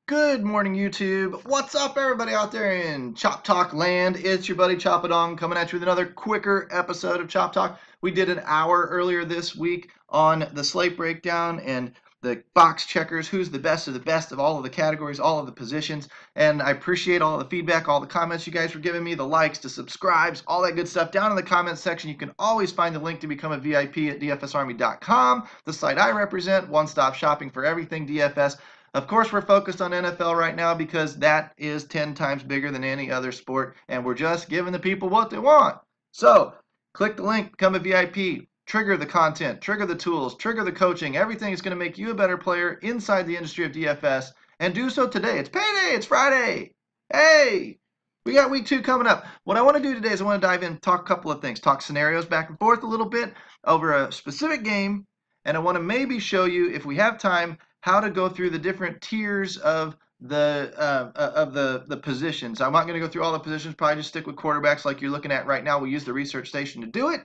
Good morning, YouTube. What's up, everybody out there in Chop Talk land? It's your buddy Choppadong coming at you with another quicker episode of Chop Talk. We did an hour earlier this week on the slate breakdown and the box checkers, who's the best of the best of all of the categories, all of the positions. And I appreciate all the feedback, all the comments you guys were giving me, the likes, the subscribes, all that good stuff. Down in the comments section, you can always find the link to become a VIP at dfsarmy.com, the site I represent, one-stop shopping for everything DFS. Of course, we're focused on NFL right now because that is 10 times bigger than any other sport, and we're just giving the people what they want. So, click the link, become a VIP, trigger the content, trigger the tools, trigger the coaching. Everything is going to make you a better player inside the industry of DFS, and do so today. It's payday, it's Friday. Hey, we got week 2 coming up. What I want to do today is I want to dive in and talk a couple of things, talk scenarios back and forth a little bit over a specific game, and I want to maybe show you, if we have time, how to go through the different tiers of the positions. I'm not going to go through all the positions, probably just stick with quarterbacks like you're looking at right now. We use the research station to do it.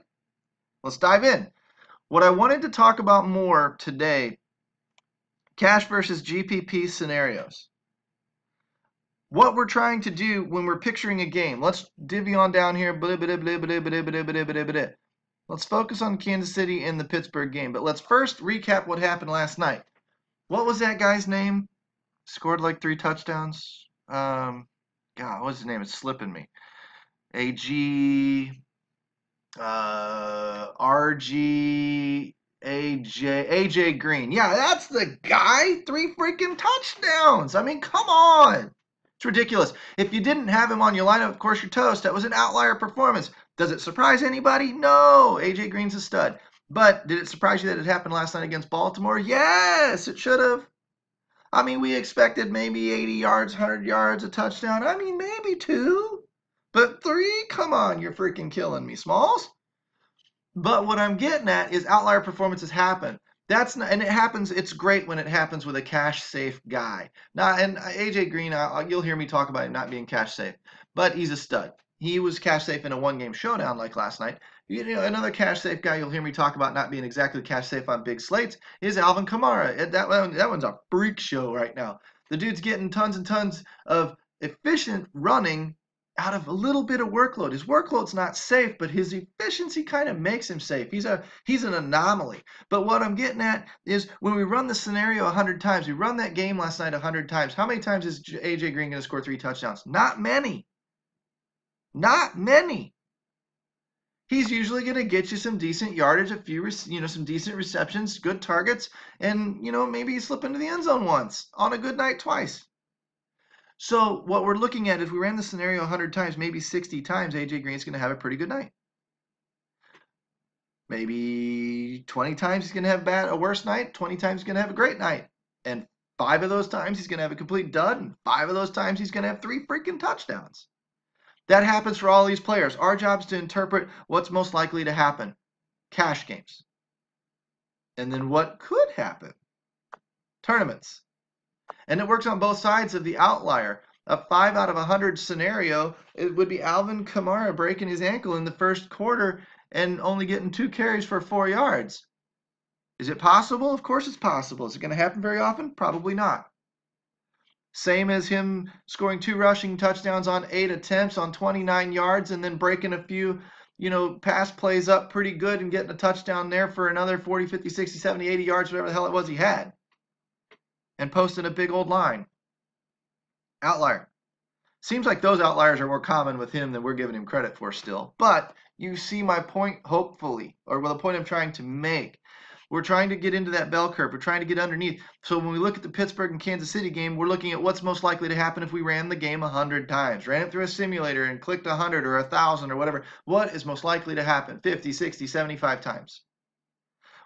Let's dive in. What I wanted to talk about more today, cash versus GPP scenarios. What we're trying to do when we're picturing a game. Let's divvy on down here. Let's focus on Kansas City and the Pittsburgh game. But let's first recap what happened last night. What was that guy's name? Scored like 3 touchdowns. God, what's his name? It's slipping me. AJ Green. Yeah, that's the guy. 3 freaking touchdowns. I mean, come on. It's ridiculous. If you didn't have him on your lineup, of course, you're toast. That was an outlier performance. Does it surprise anybody? No. AJ Green's a stud. But did it surprise you that it happened last night against Baltimore? Yes, it should have. I mean, we expected maybe 80 yards, 100 yards, a touchdown. I mean, maybe 2. But 3? Come on, you're freaking killing me, Smalls. But what I'm getting at is outlier performances happen. That's not, and it happens. It's great when it happens with a cash safe guy. Now, and AJ Green, you'll hear me talk about him not being cash safe, but he's a stud. He was cash safe in a 1-game showdown like last night. You know, another cash safe guy you'll hear me talk about not being exactly cash safe on big slates is Alvin Kamara. That one's a freak show right now. The dude's getting tons and tons of efficient running out of a little bit of workload. His workload's not safe, but his efficiency kind of makes him safe. He's an anomaly. But what I'm getting at is when we run the scenario 100 times, we run that game last night 100 times. How many times is AJ Green going to score 3 touchdowns? Not many. Not many. He's usually going to get you some decent yardage, a few, some decent receptions, good targets, and, maybe you slip into the end zone once, on a good night twice. So what we're looking at, if we ran the scenario 100 times, maybe 60 times, AJ Green's going to have a pretty good night. Maybe 20 times he's going to have a worse night, 20 times he's going to have a great night. And 5 of those times he's going to have a complete dud, and 5 of those times he's going to have 3 freaking touchdowns. That happens for all these players. Our job is to interpret what's most likely to happen. Cash games. And then what could happen? Tournaments. And it works on both sides of the outlier. A 5 out of 100 scenario, it would be Alvin Kamara breaking his ankle in the first quarter and only getting 2 carries for 4 yards. Is it possible? Of course it's possible. Is it going to happen very often? Probably not. Same as him scoring 2 rushing touchdowns on 8 attempts on 29 yards and then breaking a few, pass plays up pretty good and getting a touchdown there for another 40, 50, 60, 70, 80 yards, whatever the hell it was he had. And posting a big old line. Outlier. Seems like those outliers are more common with him than we're giving him credit for still. But you see my point, hopefully, or the point I'm trying to make. We're trying to get into that bell curve. We're trying to get underneath. So when we look at the Pittsburgh and Kansas City game, we're looking at what's most likely to happen if we ran the game 100 times. Ran it through a simulator and clicked 100 or 1,000 or whatever. What is most likely to happen? 50, 60, 75 times.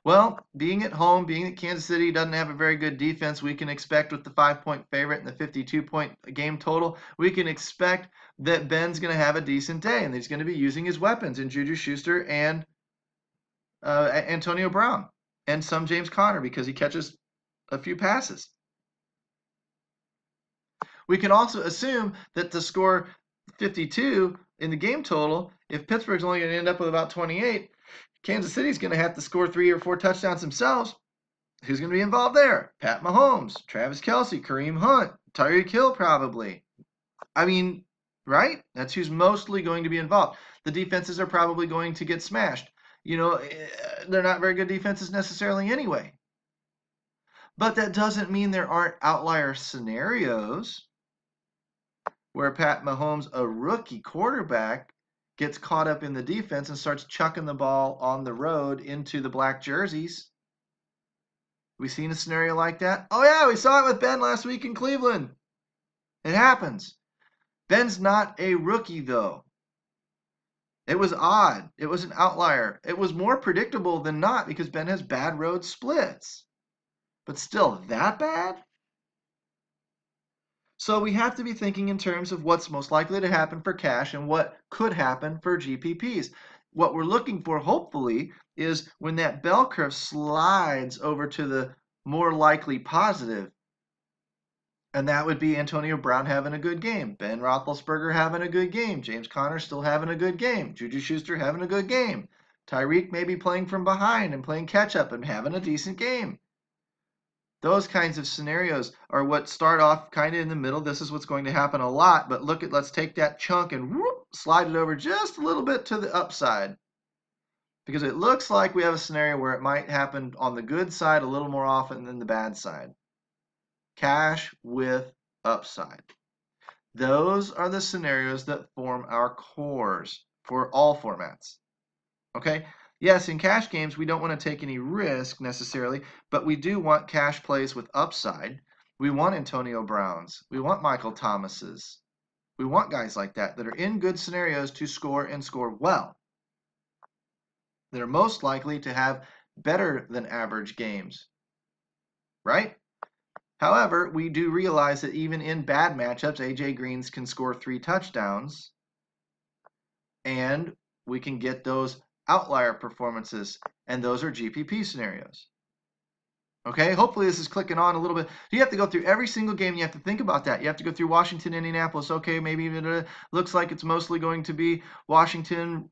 Well, being at home, being that Kansas City doesn't have a very good defense, we can expect with the 5-point favorite and the 52-point game total, we can expect that Ben's going to have a decent day, and he's going to be using his weapons in Juju Schuster and Antonio Brown. And some James Conner because he catches a few passes. We can also assume that to score 52 in the game total, if Pittsburgh's only going to end up with about 28, Kansas City's going to have to score 3 or 4 touchdowns themselves. Who's going to be involved there? Pat Mahomes, Travis Kelce, Kareem Hunt, Tyreek Hill probably. I mean, right? That's who's mostly going to be involved. The defenses are probably going to get smashed. They're not very good defenses necessarily anyway. But that doesn't mean there aren't outlier scenarios where Pat Mahomes, a rookie quarterback, gets caught up in the defense and starts chucking the ball on the road into the black jerseys. We seen a scenario like that? Oh yeah, we saw it with Ben last week in Cleveland. It happens. Ben's not a rookie though. It was odd. It was an outlier. It was more predictable than not because Ben has bad road splits. But still, that bad? So we have to be thinking in terms of what's most likely to happen for cash and what could happen for GPPs. What we're looking for, hopefully, is when that bell curve slides over to the more likely positive. And that would be Antonio Brown having a good game, Ben Roethlisberger having a good game, James Conner still having a good game, Juju Schuster having a good game, Tyreek maybe playing from behind and playing catch up and having a decent game. Those kinds of scenarios are what start off kind of in the middle. This is what's going to happen a lot, but let's take that chunk and whoop, slide it over just a little bit to the upside. Because it looks like we have a scenario where it might happen on the good side a little more often than the bad side. Cash with upside. Those are the scenarios that form our cores for all formats. Okay? Yes, in cash games, we don't want to take any risk necessarily, but we do want cash plays with upside. We want Antonio Browns. We want Michael Thomases. We want guys like that that are in good scenarios to score and score well. That are most likely to have better than average games. Right? However, we do realize that even in bad matchups, A.J. Greens can score 3 touchdowns, and we can get those outlier performances, and those are GPP scenarios. Okay, hopefully this is clicking on a little bit. You have to go through every single game. You have to think about that. You have to go through Washington, Indianapolis. Okay, maybe it looks like it's mostly going to be Washington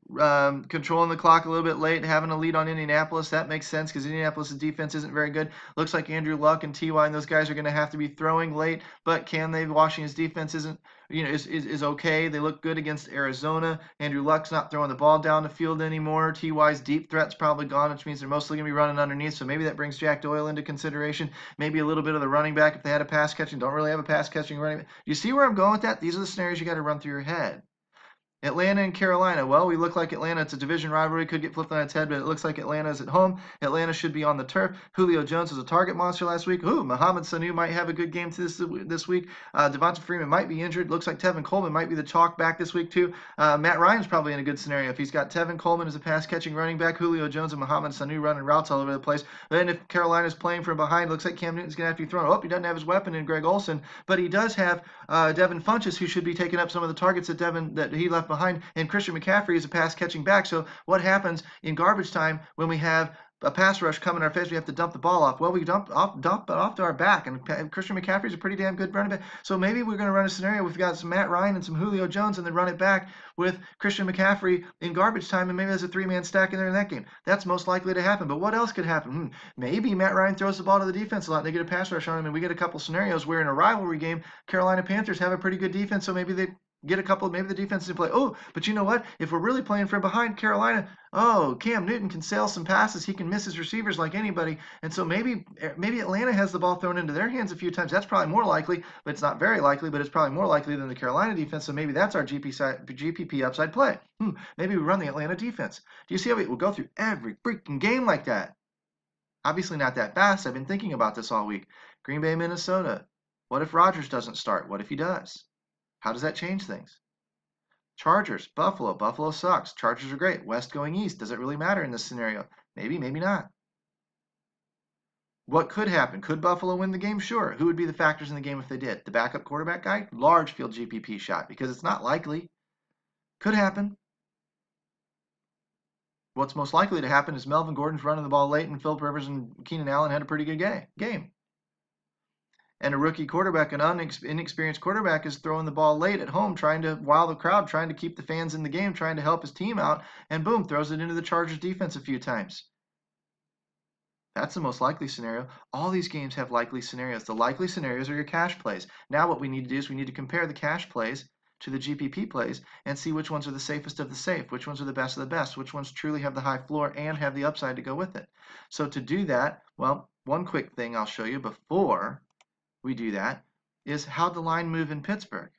controlling the clock a little bit late, having a lead on Indianapolis. That makes sense because Indianapolis' defense isn't very good. Looks like Andrew Luck and T.Y. and those guys are going to have to be throwing late, but can they? Washington's defense isn't, is okay. They look good against Arizona. Andrew Luck's not throwing the ball down the field anymore. T.Y.'s deep threat's probably gone, which means they're mostly going to be running underneath, so maybe that brings Jack Doyle into consideration. Maybe a little bit of the running back if they had a pass catching. Don't really have a pass catching running back. You see where I'm going with that? These are the scenarios you got to run through your head. Atlanta and Carolina. Well, we look like Atlanta. It's a division rivalry. Could get flipped on its head, but it looks like Atlanta's at home. Atlanta should be on the turf. Julio Jones was a target monster last week. Ooh, Mohamed Sanu might have a good game this week. Devonta Freeman might be injured. Looks like Tevin Coleman might be the chalk back this week too. Matt Ryan's probably in a good scenario if he's got Tevin Coleman as a pass-catching running back, Julio Jones and Mohamed Sanu running routes all over the place. Then if Carolina's playing from behind, looks like Cam Newton's going to have to be thrown. Oh, he doesn't have his weapon in Greg Olsen, but he does have Devin Funchess, who should be taking up some of the targets that he left behind, and Christian McCaffrey is a pass-catching back. So what happens in garbage time when we have a pass rush come in our face, we have to dump the ball off? Well, we dump it off to our back, and Christian McCaffrey is a pretty damn good running back. So maybe we're going to run a scenario. We've got some Matt Ryan and some Julio Jones, and then run it back with Christian McCaffrey in garbage time, and maybe there's a 3-man stack in there in that game. That's most likely to happen. But what else could happen? Maybe Matt Ryan throws the ball to the defense a lot, and they get a pass rush on him, and we get a couple scenarios where in a rivalry game, Carolina Panthers have a pretty good defense, so maybe they get a couple, maybe the defense didn't play. Oh, but you know what? If we're really playing from behind Carolina, Cam Newton can sail some passes. He can miss his receivers like anybody. And so maybe Atlanta has the ball thrown into their hands a few times. That's probably more likely, but it's not very likely, but it's probably more likely than the Carolina defense. So maybe that's our GPP upside play. Maybe we run the Atlanta defense. Do you see how we'll go through every freaking game like that? Obviously not that fast. I've been thinking about this all week. Green Bay, Minnesota. What if Rodgers doesn't start? What if he does? How does that change things? Chargers, Buffalo. Buffalo sucks. Chargers are great. West going east. Does it really matter in this scenario? Maybe, maybe not. What could happen? Could Buffalo win the game? Sure. Who would be the factors in the game if they did? The backup quarterback guy? Large field GPP shot because it's not likely. Could happen. What's most likely to happen is Melvin Gordon's running the ball late and Philip Rivers and Keenan Allen had a pretty good game. And a rookie quarterback, an inexperienced quarterback, is throwing the ball late at home, trying to wow the crowd, trying to keep the fans in the game, trying to help his team out, and boom, throws it into the Chargers defense a few times. That's the most likely scenario. All these games have likely scenarios. The likely scenarios are your cash plays. Now what we need to do is we need to compare the cash plays to the GPP plays and see which ones are the safest of the safe, which ones are the best of the best, which ones truly have the high floor and have the upside to go with it. So to do that, well, one quick thing I'll show you before we do that is how the line move in Pittsburgh.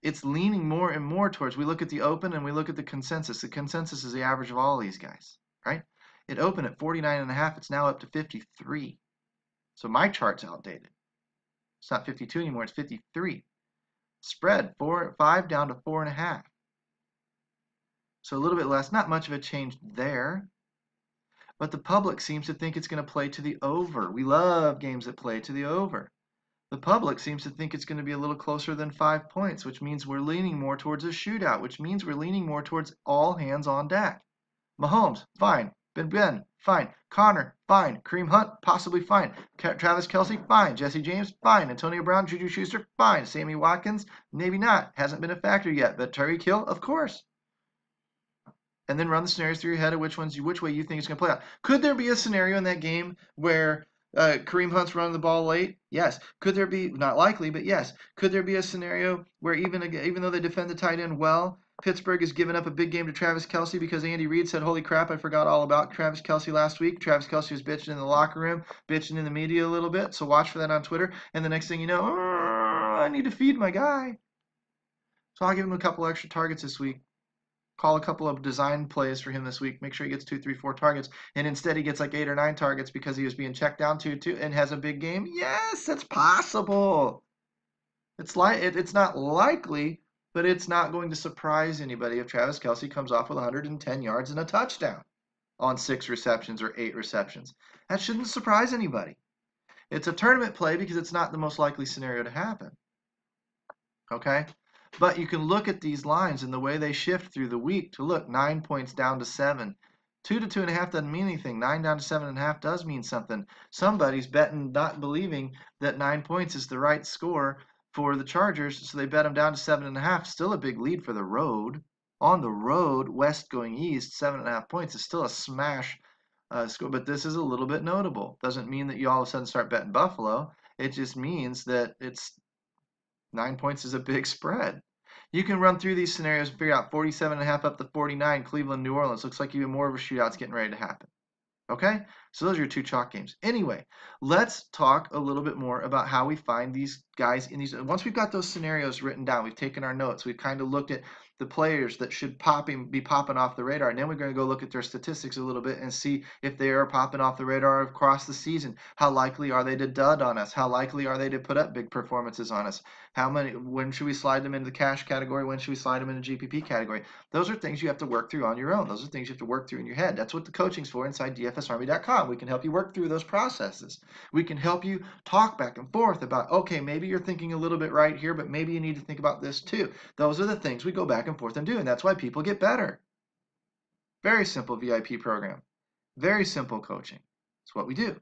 It's leaning more and more towards, we look at the open and we look at the consensus. The consensus is the average of all these guys, right? It opened at 49.5. It's now up to 53. So my chart's outdated. It's not 52 anymore. It's 53. Spread 5 down to 4.5. So a little bit less. Not much of a change there. But the public seems to think it's going to play to the over. We love games that play to the over. The public seems to think it's going to be a little closer than 5 points, which means we're leaning more towards a shootout, which means we're leaning more towards all hands on deck. Mahomes, fine. Ben, fine. Connor, fine. Kareem Hunt, possibly fine. Travis Kelce, fine. Jesse James, fine. Antonio Brown, Juju Schuster, fine. Sammy Watkins, maybe not. Hasn't been a factor yet. But Tyreek Hill, of course. And then run the scenarios through your head of which way you think it's going to play out. Could there be a scenario in that game where Kareem Hunt's running the ball late? Yes. Could there be, not likely, but yes. Could there be a scenario where even though they defend the tight end well, Pittsburgh has given up a big game to Travis Kelce because Andy Reid said, holy crap, I forgot all about Travis Kelce last week. Travis Kelce was bitching in the locker room, bitching in the media a little bit. So watch for that on Twitter. And the next thing you know, I need to feed my guy. So I'll give him a couple extra targets this week. Call a couple of design plays for him this week. Make sure he gets 2, 3, 4 targets. And instead he gets like 8 or 9 targets because he was being checked down 2-2 and has a big game. Yes, it's possible. It's not likely, but it's not going to surprise anybody if Travis Kelce comes off with 110 yards and a touchdown on 6 receptions or 8 receptions. That shouldn't surprise anybody. It's a tournament play because it's not the most likely scenario to happen. Okay? But you can look at these lines and the way they shift through the week to look 9 points down to 7. 2 to 2.5 doesn't mean anything. 9 down to 7.5 does mean something. Somebody's betting, not believing that 9 points is the right score for the Chargers, so they bet them down to 7.5. Still a big lead for the road. On the road, west going east, 7.5 points is still a smash score, but this is a little bit notable. Doesn't mean that you all of a sudden start betting Buffalo. It just means that it's 9 points is a big spread. You can run through these scenarios and figure out 47.5 up to 49, Cleveland, New Orleans. Looks like even more of a shootout's getting ready to happen. Okay? So those are your 2 chalk games. Anyway, let's talk a little bit more about how we find these guys in these. Once we've got those scenarios written down, we've taken our notes, we've kind of looked at the players that should be popping off the radar. And then we're going to go look at their statistics a little bit and see if they are popping off the radar across the season. How likely are they to dud on us? How likely are they to put up big performances on us? When should we slide them into the cash category? When should we slide them into GPP category? Those are things you have to work through on your own. Those are things you have to work through in your head. That's what the coaching's for inside DFSArmy.com. We can help you work through those processes. We can help you talk back and forth about, okay, maybe you're thinking a little bit right here, but maybe you need to think about this too. Those are the things we go back and forth and do, and that's why people get better. Very simple VIP program. Very simple coaching. It's what we do.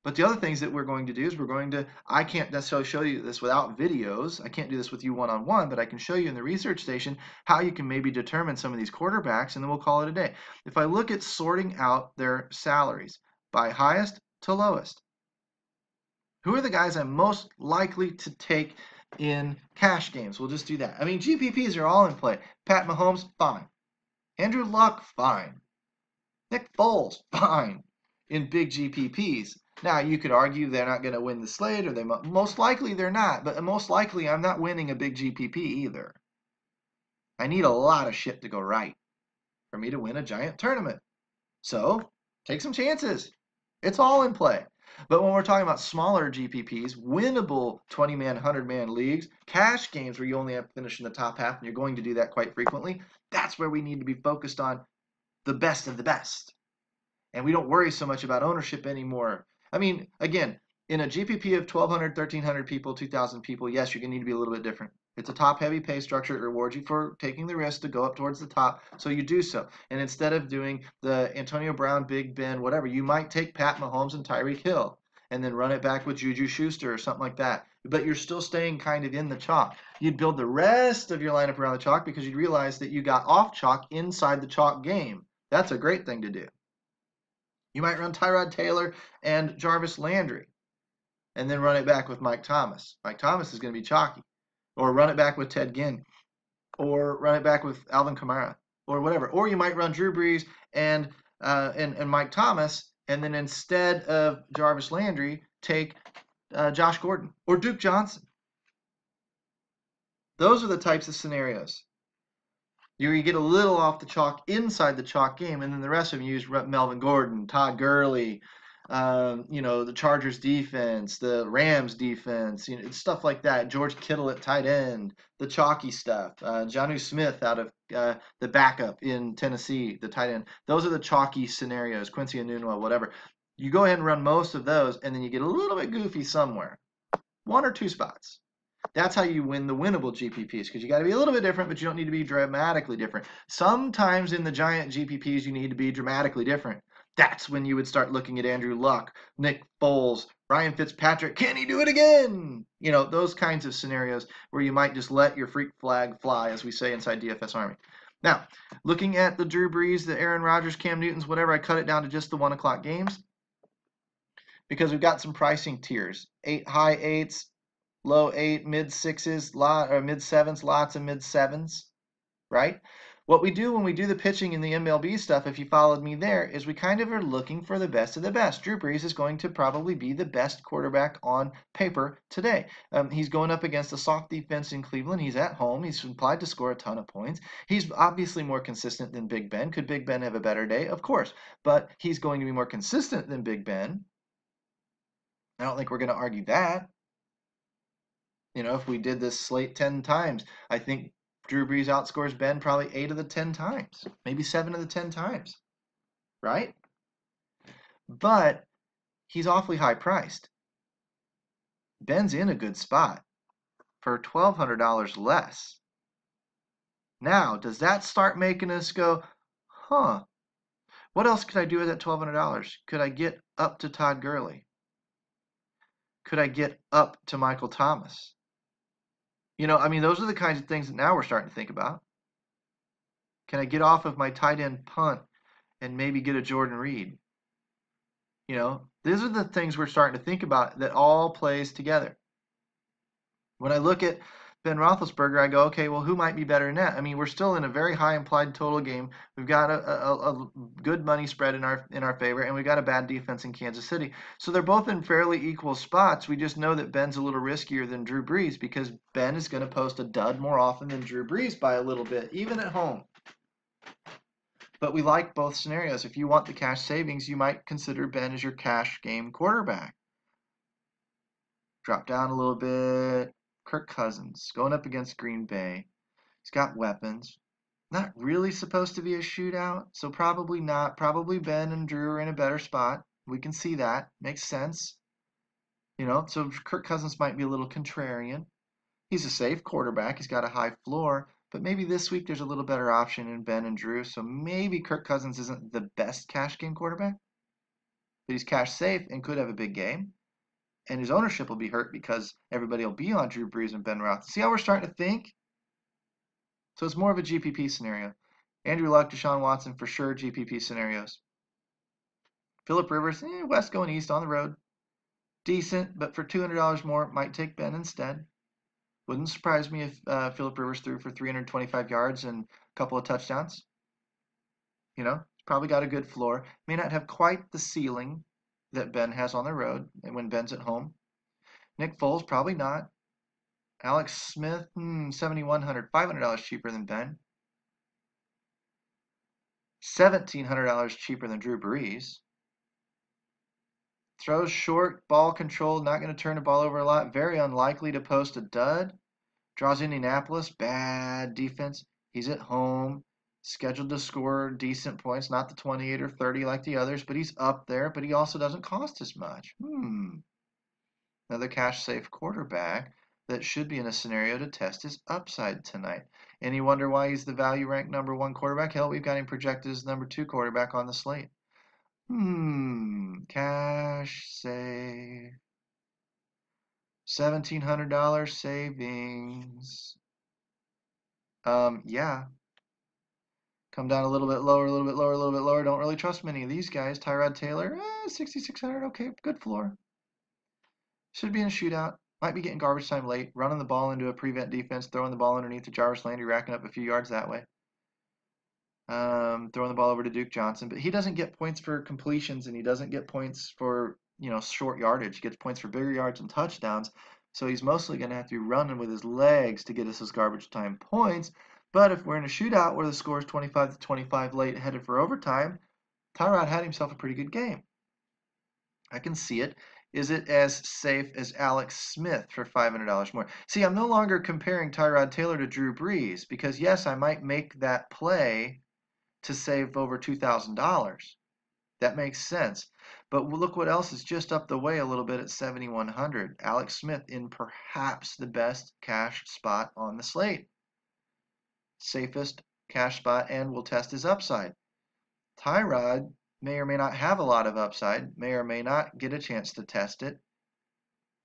But the other things that we're going to do is I can't necessarily show you this without videos. I can't do this with you one-on-one, but I can show you in the research station how you can maybe determine some of these quarterbacks, and then we'll call it a day. If I look at sorting out their salaries by highest to lowest, who are the guys I'm most likely to take in cash games? We'll just do that. I mean, GPPs are all in play. Pat Mahomes, fine. Andrew Luck, fine. Nick Foles, fine. In big GPPs. Now, you could argue they're not going to win the slate, or most likely they're not, but most likely I'm not winning a big GPP either. I need a lot of shit to go right for me to win a giant tournament. So, take some chances. It's all in play. But when we're talking about smaller GPPs, winnable 20-man, 100-man leagues, cash games where you only have to finish in the top half, and you're going to do that quite frequently, that's where we need to be focused on the best of the best. And we don't worry so much about ownership anymore. I mean, again, in a GPP of 1,200, 1,300 people, 2,000 people, yes, you're going to need to be a little bit different. It's a top-heavy pay structure. It rewards you for taking the risk to go up towards the top, so you do so. And instead of doing the Antonio Brown, Big Ben, whatever, you might take Pat Mahomes and Tyreek Hill and then run it back with Juju Schuster or something like that. But you're still staying kind of in the chalk. You'd build the rest of your lineup around the chalk because you'd realize that you got off chalk inside the chalk game. That's a great thing to do. You might run Tyrod Taylor and Jarvis Landry and then run it back with Mike Thomas. Mike Thomas is going to be chalky. Or run it back with Ted Ginn. Or run it back with Alvin Kamara. Or whatever. Or you might run Drew Brees and Mike Thomas, and then instead of Jarvis Landry, take Josh Gordon or Duke Johnson. Those are the types of scenarios. You get a little off the chalk inside the chalk game, and then the rest of them use Melvin Gordon, Todd Gurley, the Chargers defense, the Rams defense, stuff like that. George Kittle at tight end, the chalky stuff. Jonnu Smith out of the backup in Tennessee, the tight end. Those are the chalky scenarios. Quincy Enunwa, whatever. You go ahead and run most of those, and then you get a little bit goofy somewhere. 1 or 2 spots. That's how you win the winnable GPPs, because you got to be a little bit different, but you don't need to be dramatically different. Sometimes in the giant GPPs, you need to be dramatically different. That's when you would start looking at Andrew Luck, Nick Foles, Ryan Fitzpatrick. Can he do it again? Those kinds of scenarios where you might just let your freak flag fly, as we say inside DFS Army. Now, looking at the Drew Brees, the Aaron Rodgers, Cam Newtons, whatever, I cut it down to just the 1 o'clock games because we've got some pricing tiers. High 8s, low 8, mid 6s, mid 7s, lots of mid 7s, right? What we do when we do the pitching in the MLB stuff, if you followed me there, is we kind of are looking for the best of the best. Drew Brees is going to probably be the best quarterback on paper today. He's going up against a soft defense in Cleveland. He's at home. He's implied to score a ton of points. He's obviously more consistent than Big Ben. Could Big Ben have a better day? Of course. But he's going to be more consistent than Big Ben. I don't think we're going to argue that. If we did this slate 10 times, I think Drew Brees outscores Ben probably 8 of the 10 times, maybe 7 of the 10 times, right? But he's awfully high priced. Ben's in a good spot for $1,200 less. Now, does that start making us go, huh, what else could I do with that $1,200? Could I get up to Todd Gurley? Could I get up to Michael Thomas? Those are the kinds of things that now we're starting to think about. Can I get off of my tight end punt and maybe get a Jordan Reed? These are the things we're starting to think about that all plays together. When I look at Ben Roethlisberger, I go, okay, well, who might be better than that? We're still in a very high implied total game. We've got a good money spread in our favor, and we've got a bad defense in Kansas City. So they're both in fairly equal spots. We just know that Ben's a little riskier than Drew Brees because Ben is going to post a dud more often than Drew Brees by a little bit, even at home. But we like both scenarios. If you want the cash savings, you might consider Ben as your cash game quarterback. Drop down a little bit. Kirk Cousins going up against Green Bay. He's got weapons. Not really supposed to be a shootout, so probably not. Probably Ben and Drew are in a better spot. We can see that. Makes sense. So Kirk Cousins might be a little contrarian. He's a safe quarterback. He's got a high floor. But maybe this week there's a little better option in Ben and Drew. So maybe Kirk Cousins isn't the best cash game quarterback. But he's cash safe and could have a big game. And his ownership will be hurt because everybody will be on Drew Brees and Ben Roethlisberger. See how we're starting to think? So it's more of a GPP scenario. Andrew Luck, Deshaun Watson, for sure GPP scenarios. Phillip Rivers, west going east on the road. Decent, but for $200 more, might take Ben instead. Wouldn't surprise me if Phillip Rivers threw for 325 yards and a couple of touchdowns. Probably got a good floor. May not have quite the ceiling that Ben has on the road and when Ben's at home. Nick Foles, probably not. Alex Smith, $7,100, $500 cheaper than Ben. $1,700 cheaper than Drew Brees. Throws short, ball control, not going to turn the ball over a lot. Very unlikely to post a dud. Draws Indianapolis, bad defense. He's at home, scheduled to score decent points, not the 28 or 30 like the others, but he's up there, but he also doesn't cost as much. Another cash-safe quarterback that should be in a scenario to test his upside tonight. And you wonder why he's the value-ranked #1 quarterback? Hell, we've got him projected as #2 quarterback on the slate. Cash save. $1,700 savings. Yeah. Come down a little bit lower, a little bit lower, a little bit lower. Don't really trust many of these guys. Tyrod Taylor, 6,600. Okay, good floor. Should be in a shootout. Might be getting garbage time late. Running the ball into a prevent defense. Throwing the ball underneath to Jarvis Landry, racking up a few yards that way. Throwing the ball over to Duke Johnson. But he doesn't get points for completions, and he doesn't get points for, short yardage. He gets points for bigger yards and touchdowns. So he's mostly going to have to be running with his legs to get us his garbage time points. But if we're in a shootout where the score is 25-25 late, headed for overtime, Tyrod had himself a pretty good game. I can see it. Is it as safe as Alex Smith for $500 more? See, I'm no longer comparing Tyrod Taylor to Drew Brees because, yes, I might make that play to save over $2,000. That makes sense. But look what else is just up the way a little bit at 7,100. Alex Smith in perhaps the best cash spot on the slate. Safest cash spot, and will test his upside. Tyrod may or may not have a lot of upside, may or may not get a chance to test it.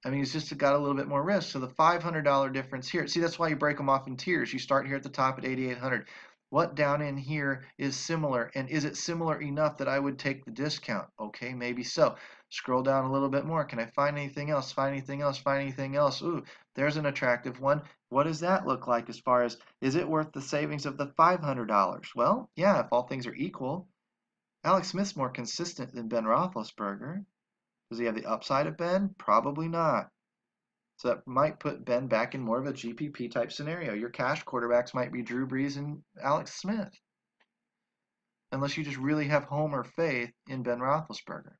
I mean, he's just got a little bit more risk. So the $500 difference here, see, that's why you break them off in tiers. You start here at the top at 8,800. What down in here is similar, and is it similar enough that I would take the discount? Okay, maybe so. Scroll down a little bit more. Can I find anything else? Find anything else? Find anything else? Ooh, there's an attractive one. What does that look like as far as, is it worth the savings of the $500? Well, yeah, if all things are equal. Alex Smith's more consistent than Ben Roethlisberger. Does he have the upside of Ben? Probably not. So that might put Ben back in more of a GPP type scenario. Your cash quarterbacks might be Drew Brees and Alex Smith. Unless you just really have homer faith in Ben Roethlisberger.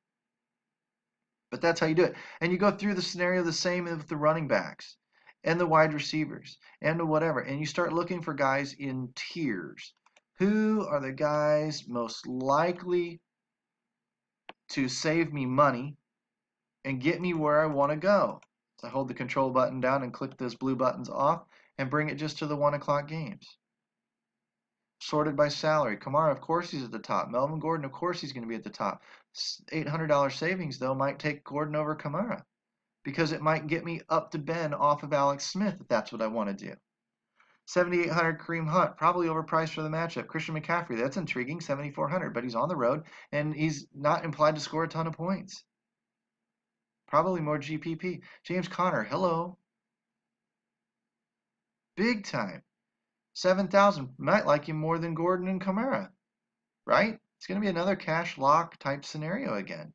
But that's how you do it. And you go through the scenario the same with the running backs and the wide receivers and the whatever. And you start looking for guys in tiers. Who are the guys most likely to save me money and get me where I want to go? So I hold the control button down and click those blue buttons off and bring it just to the 1 o'clock games. Sorted by salary. Kamara, of course he's at the top. Melvin Gordon, of course he's going to be at the top. $800 savings, though, might take Gordon over Kamara because it might get me up to Ben off of Alex Smith if that's what I want to do. 7,800 Kareem Hunt, probably overpriced for the matchup. Christian McCaffrey, that's intriguing, 7,400, but he's on the road and he's not implied to score a ton of points. Probably more GPP. James Conner, hello. Big time. 7,000. Might like him more than Gordon and Kamara, right? It's going to be another cash lock type scenario again.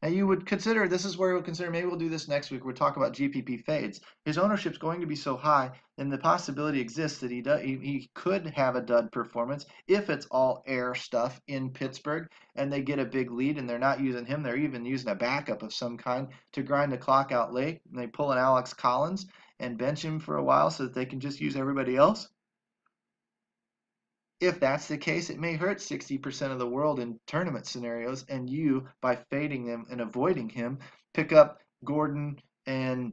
Now you would consider, this is where we'll consider, maybe we'll do this next week. We'll talk about GPP fades. His ownership's going to be so high, and the possibility exists that he could have a dud performance if it's all air stuff in Pittsburgh, and they get a big lead, and they're not using him. They're even using a backup of some kind to grind the clock out late, and they pull an Alex Collins and bench him for a while so that they can just use everybody else. If that's the case, it may hurt 60% of the world in tournament scenarios, and you, by fading them and avoiding him, pick up Gordon and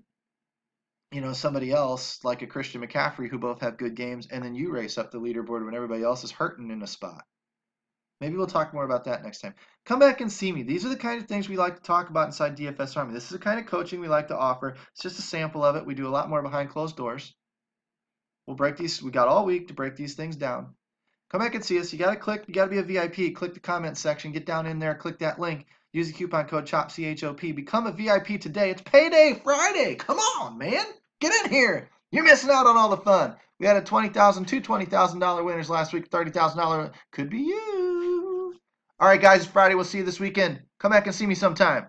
somebody else like a Christian McCaffrey who both have good games, and then you race up the leaderboard when everybody else is hurting in a spot. Maybe we'll talk more about that next time. Come back and see me. These are the kind of things we like to talk about inside DFS Army. This is the kind of coaching we like to offer. It's just a sample of it. We do a lot more behind closed doors. We'll break these. We got all week to break these things down. Come back and see us. You got to click. You got to be a VIP. Click the comment section. Get down in there. Click that link. Use the coupon code CHOP, C-H-O-P. Become a VIP today. It's payday Friday. Come on, man. Get in here. You're missing out on all the fun. We had two $20,000 winners last week. $30,000 could be you. All right, guys. It's Friday. We'll see you this weekend. Come back and see me sometime.